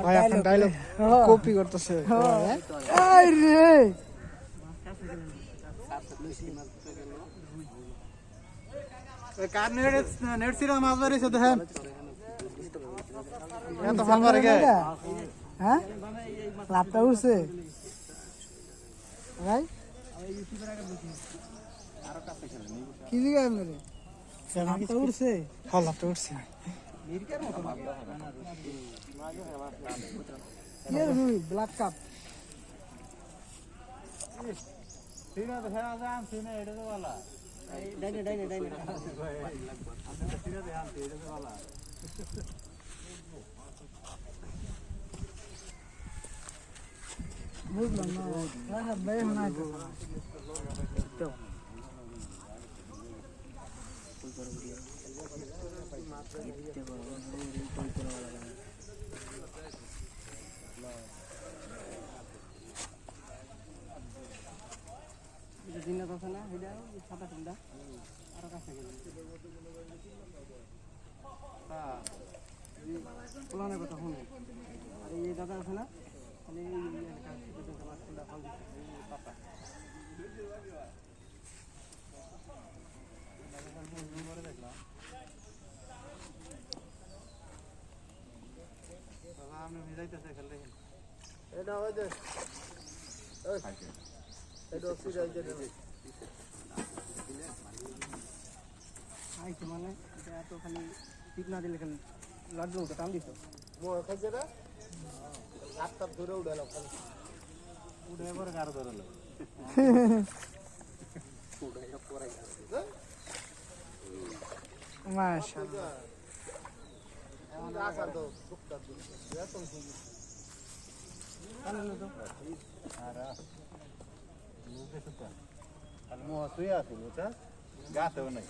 ভাই আপনার dialogue copy করতেছে আরে কার নেট সিরা মাছ ধরেছে দেখেন এত ভাল মারে গে হ্যাঁ লাভটা উঠছে ভাই কি দিকে মেরে লাভটা উঠছে হ্যাঁ লাভটা উঠছে ব্ল্যাক কাপ বুঝলাম না ভাই না দিনে কথা না এটা সাদা ঠান্ডা আরো কাছে গেল হ্যাঁ পুরানো কথা শুনে আর এই দাদা আছে না মানে পাপা দেখলাম আপনি ভিজাইতেছে খেলে এটা ওই যে এটা সিরাই দে আইছে মানে এটা তো খালি টিপ না দিলে খালি লাগবে ওটা টান দিছো মোর খাইছে না হাতটা ধরে উড়ালো খালি উড়ে পরে গার ধরলো উড়ে পরে গার মাশাআল্লাহ এমন আসার তো সুক্তা দিন এত সুন্দর আনন্দ তো আরা মুখে সুক্তা আর মোহ সুয়া আছে ওটা গাতেও নাই